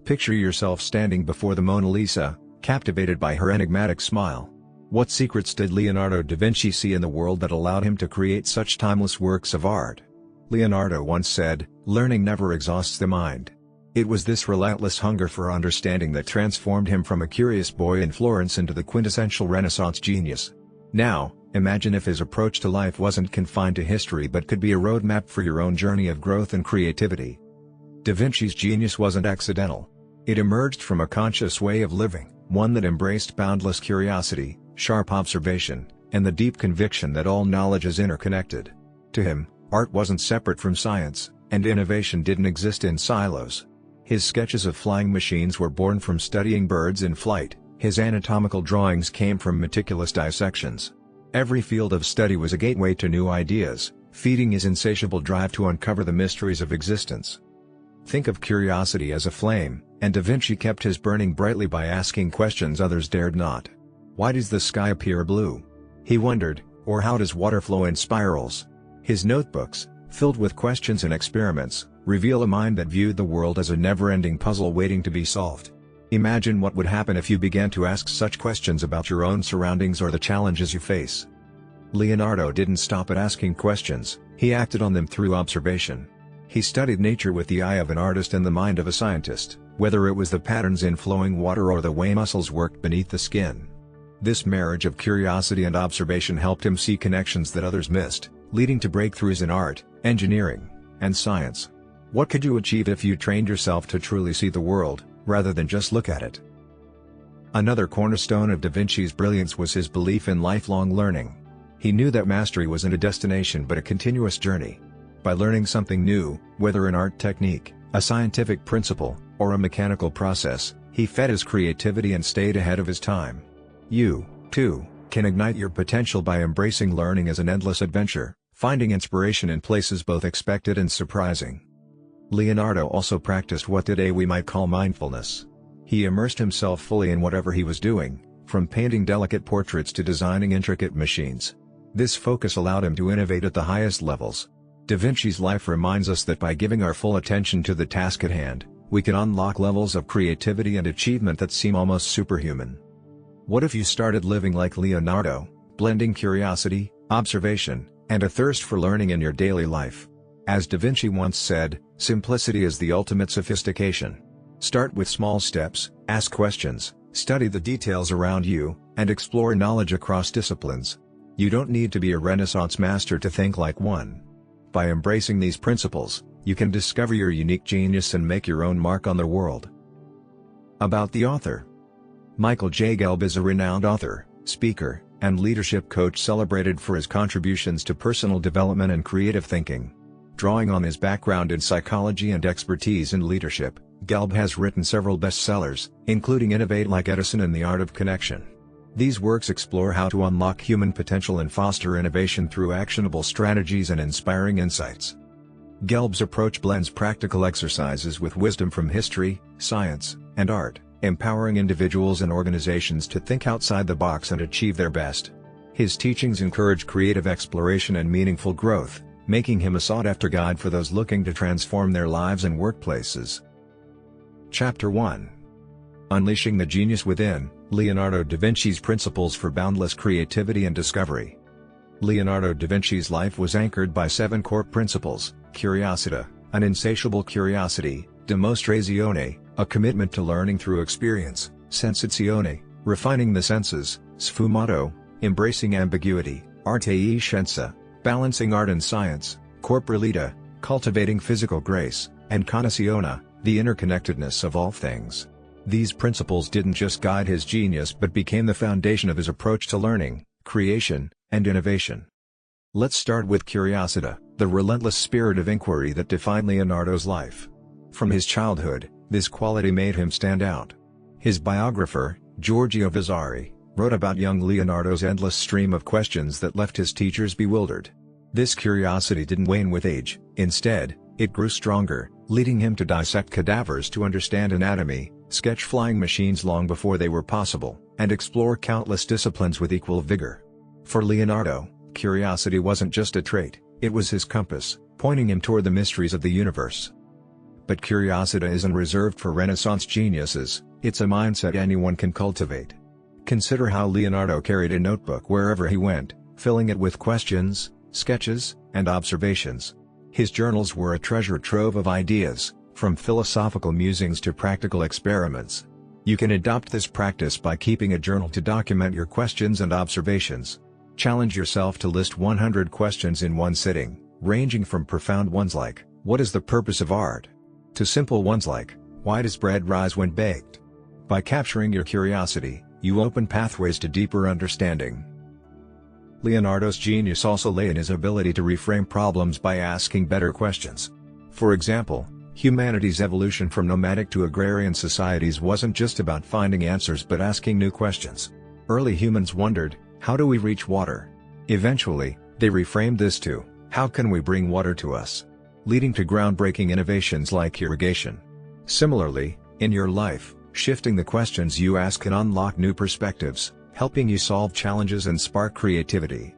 Picture yourself standing before the Mona Lisa, captivated by her enigmatic smile. What secrets did Leonardo da Vinci see in the world that allowed him to create such timeless works of art? Leonardo once said, "Learning never exhausts the mind." It was this relentless hunger for understanding that transformed him from a curious boy in Florence into the quintessential Renaissance genius. Now, imagine if his approach to life wasn't confined to history but could be a roadmap for your own journey of growth and creativity. Da Vinci's genius wasn't accidental. It emerged from a conscious way of living, one that embraced boundless curiosity, sharp observation, and the deep conviction that all knowledge is interconnected. To him, art wasn't separate from science, and innovation didn't exist in silos. His sketches of flying machines were born from studying birds in flight, his anatomical drawings came from meticulous dissections. Every field of study was a gateway to new ideas, feeding his insatiable drive to uncover the mysteries of existence. Think of curiosity as a flame, and Da Vinci kept his burning brightly by asking questions others dared not. Why does the sky appear blue? He wondered, or how does water flow in spirals? His notebooks, filled with questions and experiments, reveal a mind that viewed the world as a never-ending puzzle waiting to be solved. Imagine what would happen if you began to ask such questions about your own surroundings or the challenges you face. Leonardo didn't stop at asking questions, he acted on them through observation. He studied nature with the eye of an artist and the mind of a scientist, whether it was the patterns in flowing water or the way muscles worked beneath the skin. This marriage of curiosity and observation helped him see connections that others missed, leading to breakthroughs in art, engineering, and science. What could you achieve if you trained yourself to truly see the world, rather than just look at it? Another cornerstone of Da Vinci's brilliance was his belief in lifelong learning. He knew that mastery wasn't a destination but a continuous journey. By learning something new, whether an art technique, a scientific principle, or a mechanical process, he fed his creativity and stayed ahead of his time. You, too, can ignite your potential by embracing learning as an endless adventure, finding inspiration in places both expected and surprising. Leonardo also practiced what today we might call mindfulness. He immersed himself fully in whatever he was doing, from painting delicate portraits to designing intricate machines. This focus allowed him to innovate at the highest levels. Da Vinci's life reminds us that by giving our full attention to the task at hand, we can unlock levels of creativity and achievement that seem almost superhuman. What if you started living like Leonardo, blending curiosity, observation, and a thirst for learning in your daily life? As Da Vinci once said, simplicity is the ultimate sophistication. Start with small steps, ask questions, study the details around you, and explore knowledge across disciplines. You don't need to be a Renaissance master to think like one. By embracing these principles, you can discover your unique genius and make your own mark on the world. About the author. Michael J. Gelb is a renowned author, speaker, and leadership coach celebrated for his contributions to personal development and creative thinking. Drawing on his background in psychology and expertise in leadership, Gelb has written several bestsellers, including Innovate Like Edison and The Art of Connection. These works explore how to unlock human potential and foster innovation through actionable strategies and inspiring insights. Gelb's approach blends practical exercises with wisdom from history, science, and art, empowering individuals and organizations to think outside the box and achieve their best. His teachings encourage creative exploration and meaningful growth, making him a sought-after guide for those looking to transform their lives and workplaces. Chapter 1. Unleashing the Genius Within, Leonardo da Vinci's Principles for Boundless Creativity and Discovery. Leonardo da Vinci's life was anchored by 7 core principles: curiosità, an insatiable curiosity; dimostrazione, a commitment to learning through experience; sensazione, refining the senses; sfumato, embracing ambiguity; arte e scienza, balancing art and science; corporalità, cultivating physical grace; and connessione, the interconnectedness of all things. These principles didn't just guide his genius but became the foundation of his approach to learning, creation, and innovation. Let's start with curiosità, the relentless spirit of inquiry that defined Leonardo's life. From his childhood, this quality made him stand out. His biographer, Giorgio Vasari, wrote about young Leonardo's endless stream of questions that left his teachers bewildered. This curiosity didn't wane with age, instead, it grew stronger, leading him to dissect cadavers to understand anatomy, sketch flying machines long before they were possible, and explore countless disciplines with equal vigor. For Leonardo, curiosity wasn't just a trait, it was his compass, pointing him toward the mysteries of the universe. But curiosity isn't reserved for Renaissance geniuses, it's a mindset anyone can cultivate. Consider how Leonardo carried a notebook wherever he went, filling it with questions, sketches, and observations. His journals were a treasure trove of ideas, from philosophical musings to practical experiments. You can adopt this practice by keeping a journal to document your questions and observations. Challenge yourself to list 100 questions in one sitting, ranging from profound ones like, "What is the purpose of art?" to simple ones like, "Why does bread rise when baked?" By capturing your curiosity, you open pathways to deeper understanding. Leonardo's genius also lay in his ability to reframe problems by asking better questions. For example, humanity's evolution from nomadic to agrarian societies wasn't just about finding answers but asking new questions. Early humans wondered, how do we reach water? Eventually, they reframed this to, how can we bring water to us? Leading to groundbreaking innovations like irrigation. Similarly, in your life, shifting the questions you ask can unlock new perspectives, helping you solve challenges and spark creativity.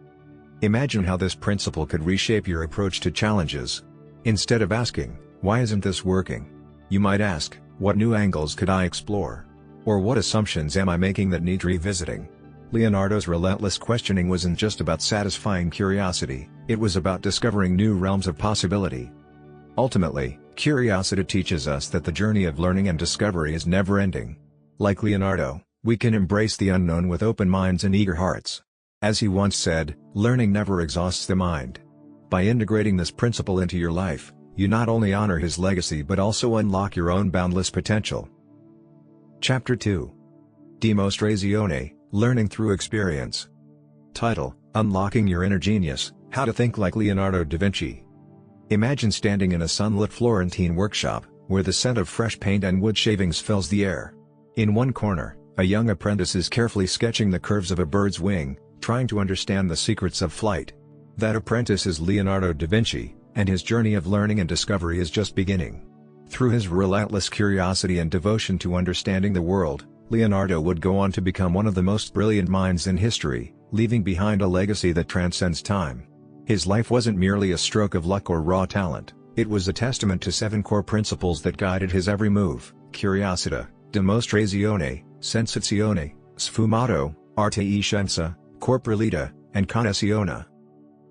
Imagine how this principle could reshape your approach to challenges. Instead of asking, "Why isn't this working?" you might ask, "What new angles could I explore?" Or "What assumptions am I making that need revisiting?" Leonardo's relentless questioning wasn't just about satisfying curiosity, it was about discovering new realms of possibility. Ultimately, curiosity teaches us that the journey of learning and discovery is never-ending. Like Leonardo, we can embrace the unknown with open minds and eager hearts. As he once said, learning never exhausts the mind. By integrating this principle into your life, you not only honor his legacy but also unlock your own boundless potential. Chapter 2. Dimostrazione, Learning Through Experience. Title: Unlocking Your Inner Genius, How to Think Like Leonardo da Vinci. Imagine standing in a sunlit Florentine workshop, where the scent of fresh paint and wood shavings fills the air. In one corner, a young apprentice is carefully sketching the curves of a bird's wing, trying to understand the secrets of flight. That apprentice is Leonardo da Vinci, and his journey of learning and discovery is just beginning. Through his relentless curiosity and devotion to understanding the world, Leonardo would go on to become one of the most brilliant minds in history, leaving behind a legacy that transcends time. His life wasn't merely a stroke of luck or raw talent, it was a testament to 7 core principles that guided his every move: curiosità, dimostrazione, sensazione, sfumato, arte e scienza, corporalità, and connessione.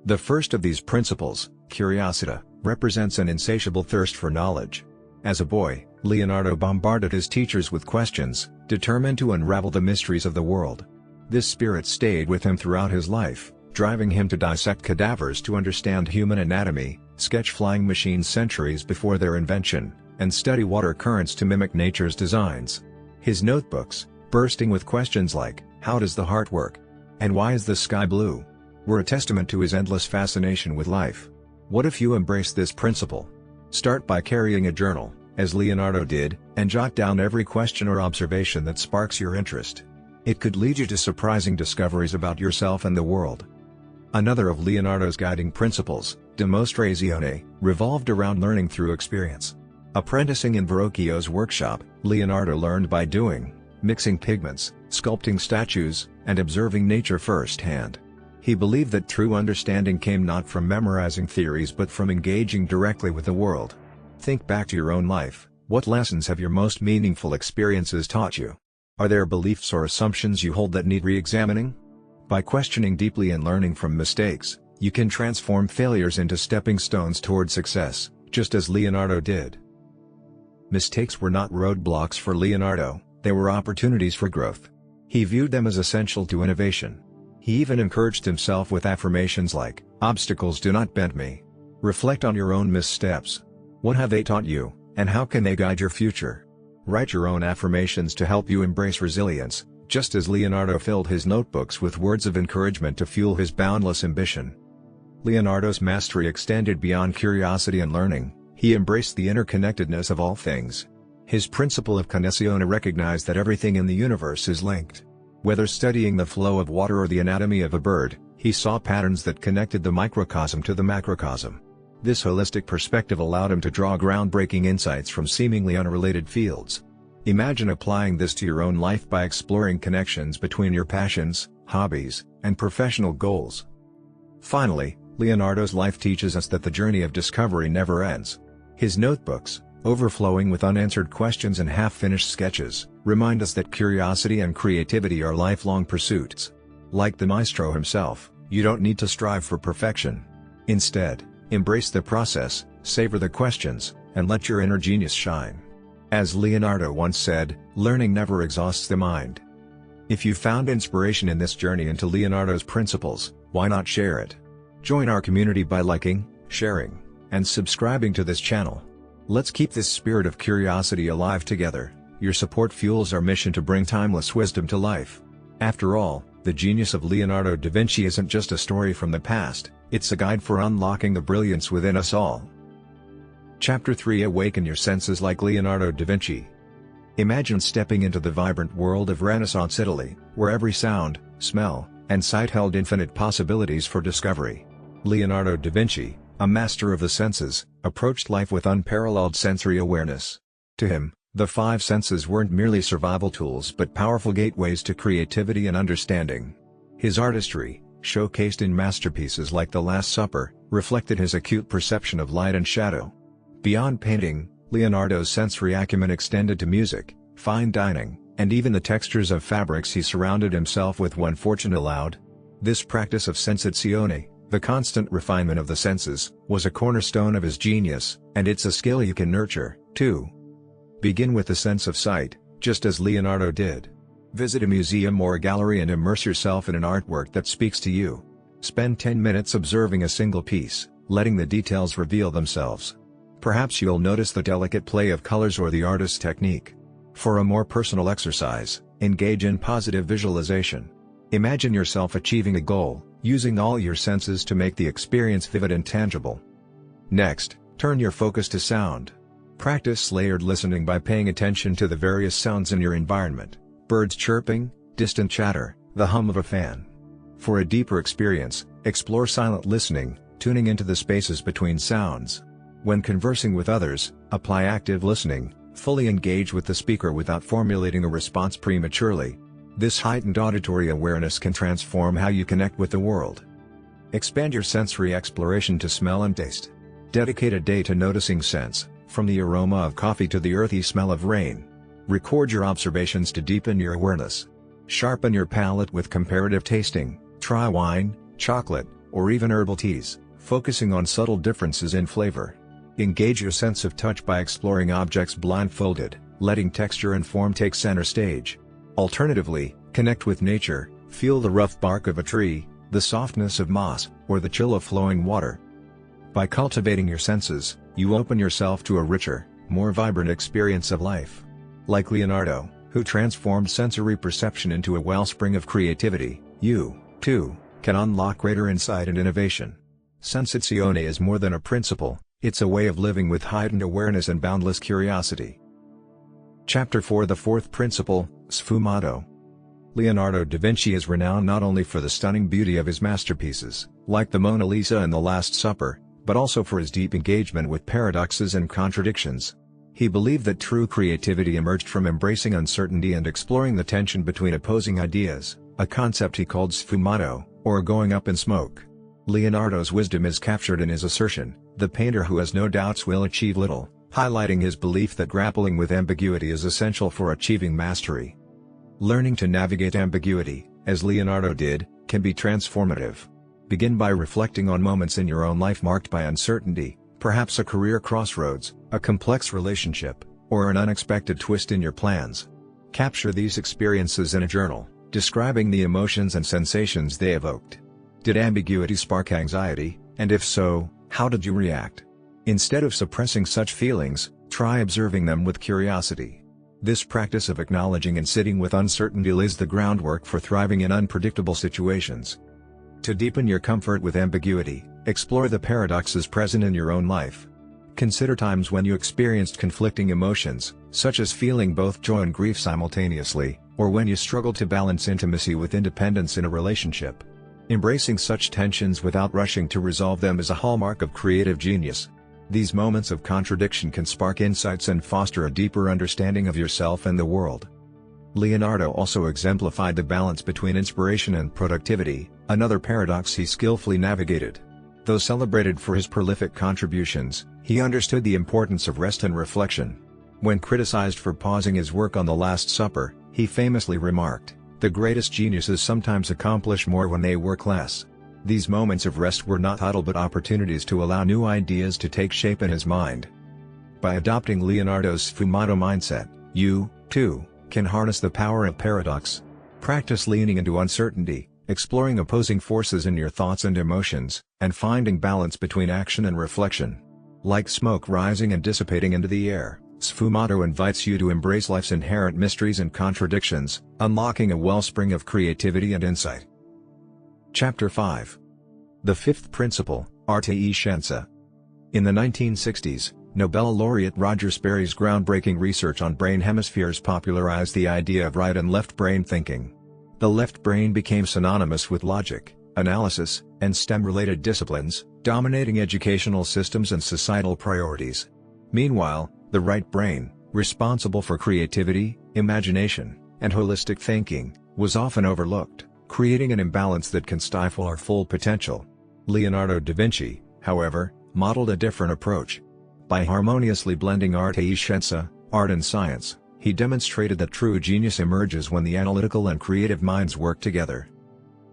The first of these principles, curiosità, represents an insatiable thirst for knowledge. As a boy, Leonardo bombarded his teachers with questions, determined to unravel the mysteries of the world. This spirit stayed with him throughout his life, driving him to dissect cadavers to understand human anatomy, sketch flying machines centuries before their invention, and study water currents to mimic nature's designs. His notebooks, bursting with questions like, "How does the heart work?" and "Why is the sky blue?" were a testament to his endless fascination with life. What if you embrace this principle? Start by carrying a journal, as Leonardo did, and jot down every question or observation that sparks your interest. It could lead you to surprising discoveries about yourself and the world. Another of Leonardo's guiding principles, dimostrazione, revolved around learning through experience. Apprenticing in Verrocchio's workshop, Leonardo learned by doing, mixing pigments, sculpting statues, and observing nature firsthand. He believed that true understanding came not from memorizing theories but from engaging directly with the world. Think back to your own life. What lessons have your most meaningful experiences taught you? Are there beliefs or assumptions you hold that need re-examining? By questioning deeply and learning from mistakes, you can transform failures into stepping stones toward success, just as Leonardo did. Mistakes were not roadblocks for Leonardo, they were opportunities for growth. He viewed them as essential to innovation. He even encouraged himself with affirmations like, "Obstacles do not bend me." Reflect on your own missteps. What have they taught you, and how can they guide your future? Write your own affirmations to help you embrace resilience, just as Leonardo filled his notebooks with words of encouragement to fuel his boundless ambition. Leonardo's mastery extended beyond curiosity and learning. He embraced the interconnectedness of all things. His principle of connessione recognized that everything in the universe is linked. Whether studying the flow of water or the anatomy of a bird, he saw patterns that connected the microcosm to the macrocosm. This holistic perspective allowed him to draw groundbreaking insights from seemingly unrelated fields. Imagine applying this to your own life by exploring connections between your passions, hobbies, and professional goals. Finally, Leonardo's life teaches us that the journey of discovery never ends. His notebooks, overflowing with unanswered questions and half-finished sketches, remind us that curiosity and creativity are lifelong pursuits. Like the maestro himself, you don't need to strive for perfection. Instead, embrace the process, savor the questions, and let your inner genius shine. As Leonardo once said, learning never exhausts the mind. If you found inspiration in this journey into Leonardo's principles, why not share it? Join our community by liking, sharing, and subscribing to this channel. Let's keep this spirit of curiosity alive together. Your support fuels our mission to bring timeless wisdom to life. After all, the genius of Leonardo da Vinci isn't just a story from the past, it's a guide for unlocking the brilliance within us all. Chapter 3: Awaken your senses like Leonardo da Vinci. Imagine stepping into the vibrant world of Renaissance Italy, where every sound, smell, and sight held infinite possibilities for discovery. Leonardo da Vinci, a master of the senses, approached life with unparalleled sensory awareness. To him, the five senses weren't merely survival tools but powerful gateways to creativity and understanding. His artistry, showcased in masterpieces like The Last Supper, reflected his acute perception of light and shadow. Beyond painting, Leonardo's sensory acumen extended to music, fine dining, and even the textures of fabrics he surrounded himself with when fortune allowed. This practice of sensazione, the constant refinement of the senses, was a cornerstone of his genius, and it's a skill you can nurture, too. Begin with the sense of sight, just as Leonardo did. Visit a museum or a gallery and immerse yourself in an artwork that speaks to you. Spend 10 minutes observing a single piece, letting the details reveal themselves. Perhaps you'll notice the delicate play of colors or the artist's technique. For a more personal exercise, engage in positive visualization. Imagine yourself achieving a goal, using all your senses to make the experience vivid and tangible. Next, turn your focus to sound. Practice layered listening by paying attention to the various sounds in your environment: birds chirping, distant chatter, the hum of a fan. For a deeper experience, explore silent listening, tuning into the spaces between sounds. When conversing with others, apply active listening, fully engage with the speaker without formulating a response prematurely. This heightened auditory awareness can transform how you connect with the world. Expand your sensory exploration to smell and taste. Dedicate a day to noticing scents, from the aroma of coffee to the earthy smell of rain. Record your observations to deepen your awareness. Sharpen your palate with comparative tasting. Try wine, chocolate, or even herbal teas, focusing on subtle differences in flavor. Engage your sense of touch by exploring objects blindfolded, letting texture and form take center stage. Alternatively, connect with nature, feel the rough bark of a tree, the softness of moss, or the chill of flowing water. By cultivating your senses, you open yourself to a richer, more vibrant experience of life. Like Leonardo, who transformed sensory perception into a wellspring of creativity, you, too, can unlock greater insight and innovation. Sensazione is more than a principle, it's a way of living with heightened awareness and boundless curiosity. Chapter 4: The fourth principle, sfumato. Leonardo da Vinci is renowned not only for the stunning beauty of his masterpieces, like the Mona Lisa and The Last Supper, but also for his deep engagement with paradoxes and contradictions. He believed that true creativity emerged from embracing uncertainty and exploring the tension between opposing ideas, a concept he called sfumato, or going up in smoke. Leonardo's wisdom is captured in his assertion, "The painter who has no doubts will achieve little," highlighting his belief that grappling with ambiguity is essential for achieving mastery. Learning to navigate ambiguity, as Leonardo did, can be transformative. Begin by reflecting on moments in your own life marked by uncertainty, perhaps a career crossroads, a complex relationship, or an unexpected twist in your plans. Capture these experiences in a journal, describing the emotions and sensations they evoked. Did ambiguity spark anxiety, and if so, how did you react? Instead of suppressing such feelings, try observing them with curiosity. This practice of acknowledging and sitting with uncertainty lays the groundwork for thriving in unpredictable situations. To deepen your comfort with ambiguity, explore the paradoxes present in your own life. Consider times when you experienced conflicting emotions, such as feeling both joy and grief simultaneously, or when you struggled to balance intimacy with independence in a relationship. Embracing such tensions without rushing to resolve them is a hallmark of creative genius. These moments of contradiction can spark insights and foster a deeper understanding of yourself and the world. Leonardo also exemplified the balance between inspiration and productivity, another paradox he skillfully navigated. Though celebrated for his prolific contributions, He understood the importance of rest and reflection. When criticized for pausing his work on the Last Supper, he famously remarked, "The greatest geniuses sometimes accomplish more when they work less." These moments of rest were not idle but opportunities to allow new ideas to take shape in his mind. By adopting Leonardo's sfumato mindset, you, too, can harness the power of paradox. Practice leaning into uncertainty, exploring opposing forces in your thoughts and emotions, and finding balance between action and reflection. Like smoke rising and dissipating into the air, sfumato invites you to embrace life's inherent mysteries and contradictions, unlocking a wellspring of creativity and insight. Chapter 5. The Fifth Principle, Arte e Scienza. In the 1960s, Nobel laureate Roger Sperry's groundbreaking research on brain hemispheres popularized the idea of right and left brain thinking. The left brain became synonymous with logic, analysis, and STEM-related disciplines, dominating educational systems and societal priorities. Meanwhile, the right brain, responsible for creativity, imagination, and holistic thinking, was often overlooked, creating an imbalance that can stifle our full potential. Leonardo da Vinci, however, modeled a different approach. By harmoniously blending arte e scienza, art and science, he demonstrated that true genius emerges when the analytical and creative minds work together.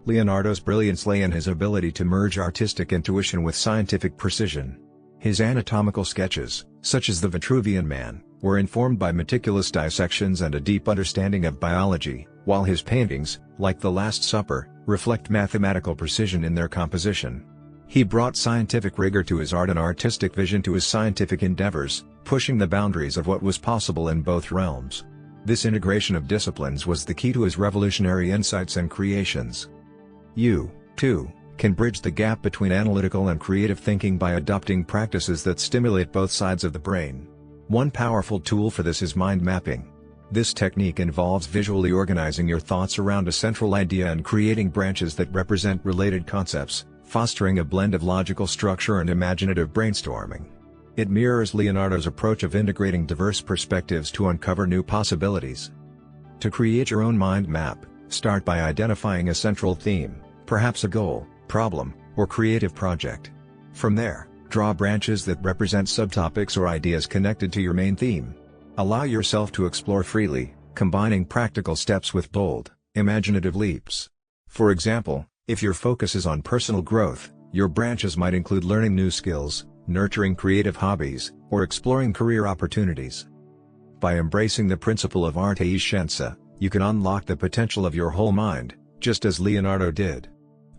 Leonardo's brilliance lay in his ability to merge artistic intuition with scientific precision. His anatomical sketches, such as the Vitruvian Man, were informed by meticulous dissections and a deep understanding of biology, while his paintings, like The Last Supper, reflect mathematical precision in their composition. He brought scientific rigor to his art and artistic vision to his scientific endeavors, pushing the boundaries of what was possible in both realms. This integration of disciplines was the key to his revolutionary insights and creations. You, too, can bridge the gap between analytical and creative thinking by adopting practices that stimulate both sides of the brain. One powerful tool for this is mind mapping. This technique involves visually organizing your thoughts around a central idea and creating branches that represent related concepts, fostering a blend of logical structure and imaginative brainstorming. It mirrors Leonardo's approach of integrating diverse perspectives to uncover new possibilities. To create your own mind map, start by identifying a central theme, perhaps a goal, problem, or creative project. From there, draw branches that represent subtopics or ideas connected to your main theme. Allow yourself to explore freely, combining practical steps with bold, imaginative leaps. For example, if your focus is on personal growth, your branches might include learning new skills, nurturing creative hobbies, or exploring career opportunities. By embracing the principle of arte e scienza, you can unlock the potential of your whole mind, just as Leonardo did.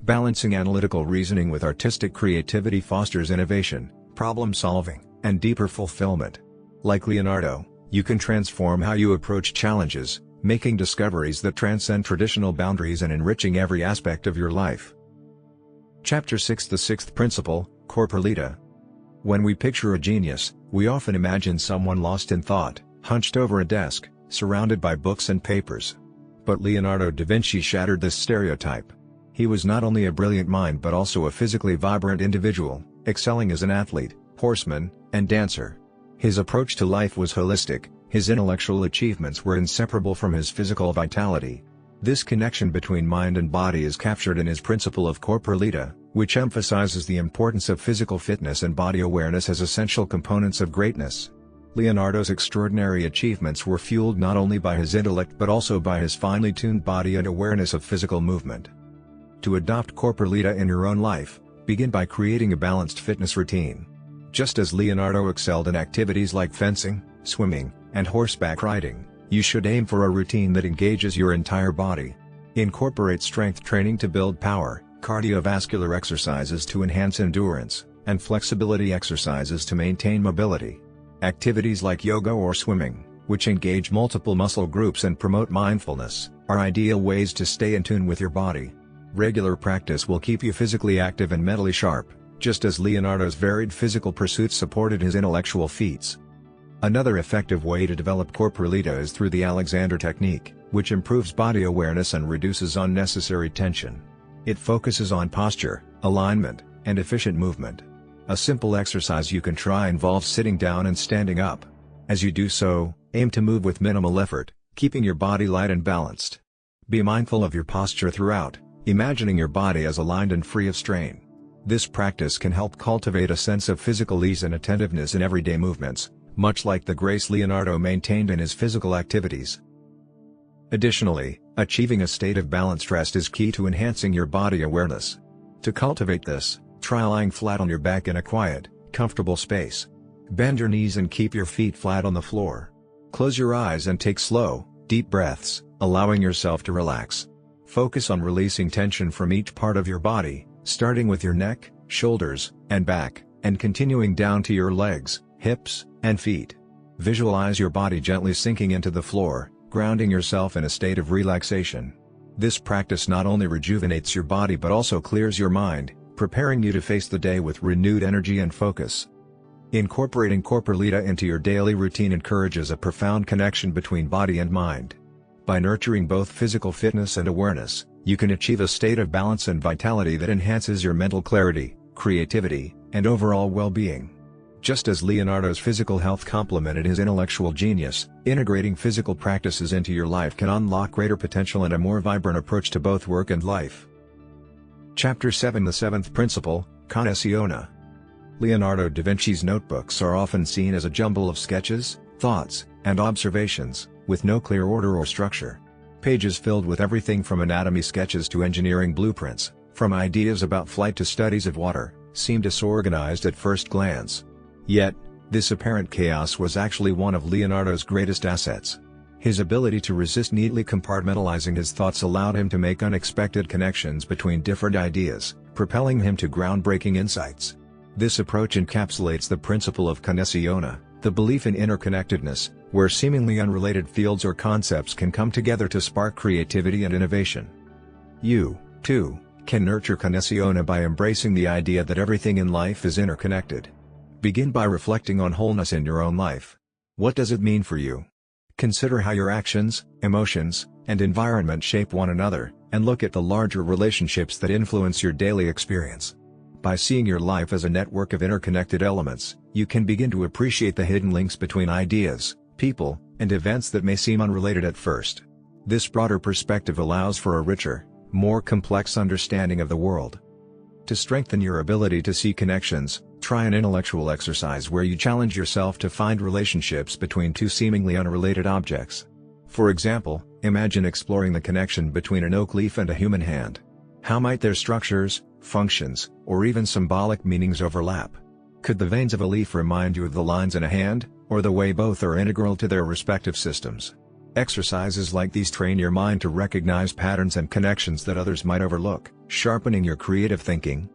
Balancing analytical reasoning with artistic creativity fosters innovation, problem solving, and deeper fulfillment. Like Leonardo, you can transform how you approach challenges, making discoveries that transcend traditional boundaries and enriching every aspect of your life. Chapter 6. The Sixth Principle, Corporalita. When we picture a genius, we often imagine someone lost in thought, hunched over a desk, surrounded by books and papers. But Leonardo da Vinci shattered this stereotype. He was not only a brilliant mind but also a physically vibrant individual, excelling as an athlete, horseman, and dancer. His approach to life was holistic. His intellectual achievements were inseparable from his physical vitality. This connection between mind and body is captured in his principle of corporalita, which emphasizes the importance of physical fitness and body awareness as essential components of greatness. Leonardo's extraordinary achievements were fueled not only by his intellect but also by his finely tuned body and awareness of physical movement. To adopt corporalita in your own life, begin by creating a balanced fitness routine. Just as Leonardo excelled in activities like fencing, swimming, and horseback riding, you should aim for a routine that engages your entire body. Incorporate strength training to build power, cardiovascular exercises to enhance endurance, and flexibility exercises to maintain mobility. Activities like yoga or swimming, which engage multiple muscle groups and promote mindfulness, are ideal ways to stay in tune with your body. Regular practice will keep you physically active and mentally sharp, just as Leonardo's varied physical pursuits supported his intellectual feats. Another effective way to develop corporalita is through the Alexander technique, which improves body awareness and reduces unnecessary tension. It focuses on posture, alignment, and efficient movement. A simple exercise you can try involves sitting down and standing up. As you do so, aim to move with minimal effort, keeping your body light and balanced. Be mindful of your posture throughout, imagining your body as aligned and free of strain. This practice can help cultivate a sense of physical ease and attentiveness in everyday movements, much like the grace Leonardo maintained in his physical activities. Additionally, achieving a state of balanced rest is key to enhancing your body awareness. To cultivate this, try lying flat on your back in a quiet, comfortable space. Bend your knees and keep your feet flat on the floor. Close your eyes and take slow, deep breaths, allowing yourself to relax. Focus on releasing tension from each part of your body, starting with your neck, shoulders, and back, and continuing down to your legs, hips, and feet. Visualize your body gently sinking into the floor, grounding yourself in a state of relaxation. This practice not only rejuvenates your body but also clears your mind, preparing you to face the day with renewed energy and focus. Incorporating Corporalita into your daily routine encourages a profound connection between body and mind. By nurturing both physical fitness and awareness, you can achieve a state of balance and vitality that enhances your mental clarity, creativity, and overall well-being. Just as Leonardo's physical health complemented his intellectual genius, integrating physical practices into your life can unlock greater potential and a more vibrant approach to both work and life. Chapter 7: The Seventh Principle, Connessione. Leonardo da Vinci's notebooks are often seen as a jumble of sketches, thoughts, and observations, with no clear order or structure. Pages filled with everything from anatomy sketches to engineering blueprints, from ideas about flight to studies of water, seem disorganized at first glance. Yet, this apparent chaos was actually one of Leonardo's greatest assets. His ability to resist neatly compartmentalizing his thoughts allowed him to make unexpected connections between different ideas, propelling him to groundbreaking insights. This approach encapsulates the principle of connessione, the belief in interconnectedness, where seemingly unrelated fields or concepts can come together to spark creativity and innovation. You, too, can nurture connessione by embracing the idea that everything in life is interconnected. Begin by reflecting on wholeness in your own life. What does it mean for you? Consider how your actions, emotions, and environment shape one another, and look at the larger relationships that influence your daily experience. By seeing your life as a network of interconnected elements, you can begin to appreciate the hidden links between ideas, people, and events that may seem unrelated at first. This broader perspective allows for a richer, more complex understanding of the world. To strengthen your ability to see connections, try an intellectual exercise where you challenge yourself to find relationships between two seemingly unrelated objects. For example, imagine exploring the connection between an oak leaf and a human hand. How might their structures, functions, or even symbolic meanings overlap? Could the veins of a leaf remind you of the lines in a hand, or the way both are integral to their respective systems? Exercises like these train your mind to recognize patterns and connections that others might overlook, sharpening your creative thinking.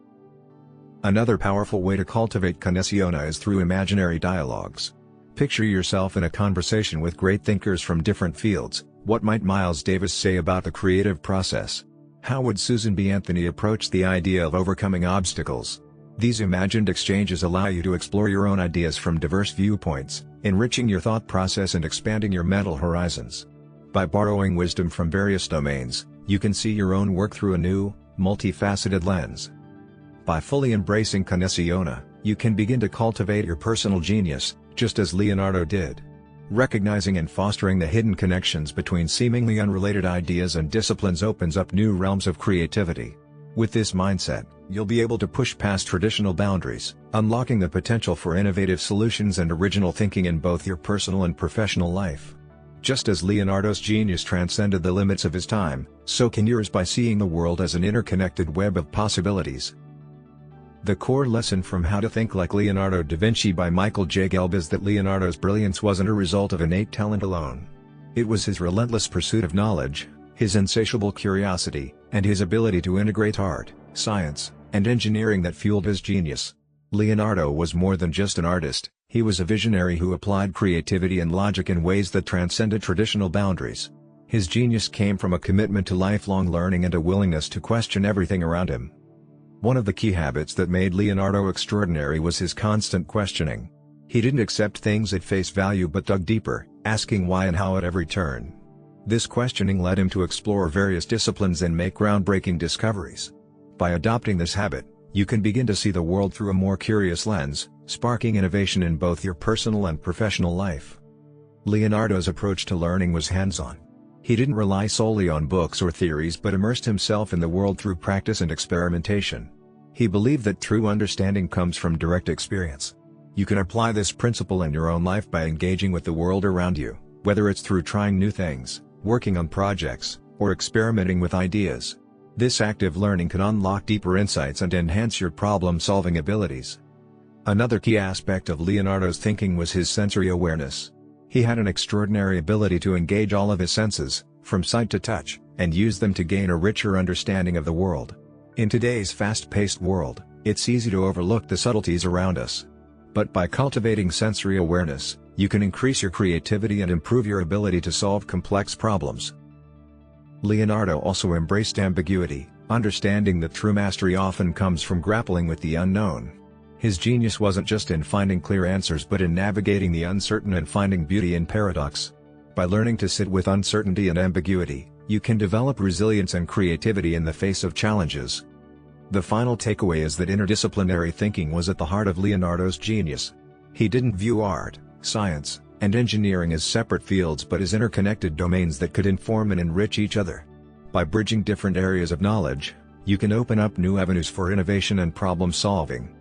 Another powerful way to cultivate connessione is through imaginary dialogues. Picture yourself in a conversation with great thinkers from different fields. What might Miles Davis say about the creative process? How would Susan B. Anthony approach the idea of overcoming obstacles? These imagined exchanges allow you to explore your own ideas from diverse viewpoints, enriching your thought process and expanding your mental horizons. By borrowing wisdom from various domains, you can see your own work through a new, multifaceted lens. By fully embracing connessione, you can begin to cultivate your personal genius, just as Leonardo did. Recognizing and fostering the hidden connections between seemingly unrelated ideas and disciplines opens up new realms of creativity. With this mindset, you'll be able to push past traditional boundaries, unlocking the potential for innovative solutions and original thinking in both your personal and professional life. Just as Leonardo's genius transcended the limits of his time, so can yours by seeing the world as an interconnected web of possibilities. The core lesson from How to Think Like Leonardo da Vinci by Michael J. Gelb is that Leonardo's brilliance wasn't a result of innate talent alone. It was his relentless pursuit of knowledge, his insatiable curiosity, and his ability to integrate art, science, and engineering that fueled his genius. Leonardo was more than just an artist, he was a visionary who applied creativity and logic in ways that transcended traditional boundaries. His genius came from a commitment to lifelong learning and a willingness to question everything around him. One of the key habits that made Leonardo extraordinary was his constant questioning. He didn't accept things at face value but dug deeper, asking why and how at every turn. This questioning led him to explore various disciplines and make groundbreaking discoveries. By adopting this habit, you can begin to see the world through a more curious lens, sparking innovation in both your personal and professional life. Leonardo's approach to learning was hands-on. He didn't rely solely on books or theories but immersed himself in the world through practice and experimentation. He believed that true understanding comes from direct experience. You can apply this principle in your own life by engaging with the world around you, whether it's through trying new things, working on projects, or experimenting with ideas. This active learning can unlock deeper insights and enhance your problem-solving abilities. Another key aspect of Leonardo's thinking was his sensory awareness. He had an extraordinary ability to engage all of his senses, from sight to touch, and use them to gain a richer understanding of the world. In today's fast-paced world, it's easy to overlook the subtleties around us. But by cultivating sensory awareness, you can increase your creativity and improve your ability to solve complex problems. Leonardo also embraced ambiguity, understanding that true mastery often comes from grappling with the unknown. His genius wasn't just in finding clear answers but in navigating the uncertain and finding beauty in paradox. By learning to sit with uncertainty and ambiguity, you can develop resilience and creativity in the face of challenges. The final takeaway is that interdisciplinary thinking was at the heart of Leonardo's genius. He didn't view art, science, and engineering as separate fields but as interconnected domains that could inform and enrich each other. By bridging different areas of knowledge, you can open up new avenues for innovation and problem solving.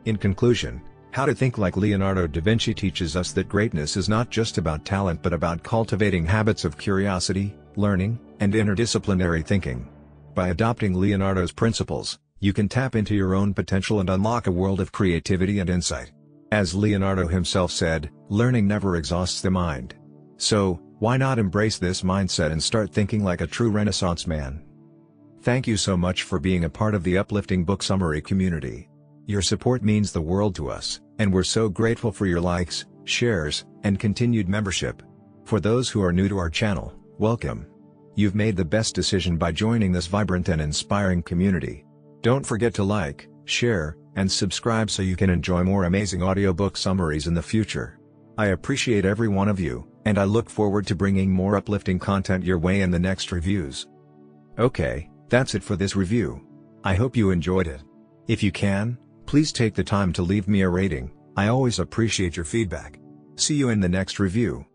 In conclusion, How to Think Like Leonardo da Vinci teaches us that greatness is not just about talent but about cultivating habits of curiosity, learning, and interdisciplinary thinking. By adopting Leonardo's principles, you can tap into your own potential and unlock a world of creativity and insight. As Leonardo himself said, learning never exhausts the mind. So, why not embrace this mindset and start thinking like a true Renaissance man? Thank you so much for being a part of the Uplifting Book Summary community. Your support means the world to us, and we're so grateful for your likes, shares, and continued membership. For those who are new to our channel, welcome. You've made the best decision by joining this vibrant and inspiring community. Don't forget to like, share, and subscribe so you can enjoy more amazing audiobook summaries in the future. I appreciate every one of you, and I look forward to bringing more uplifting content your way in the next reviews. Okay, that's it for this review. I hope you enjoyed it. If you can, please take the time to leave me a rating. I always appreciate your feedback. See you in the next review.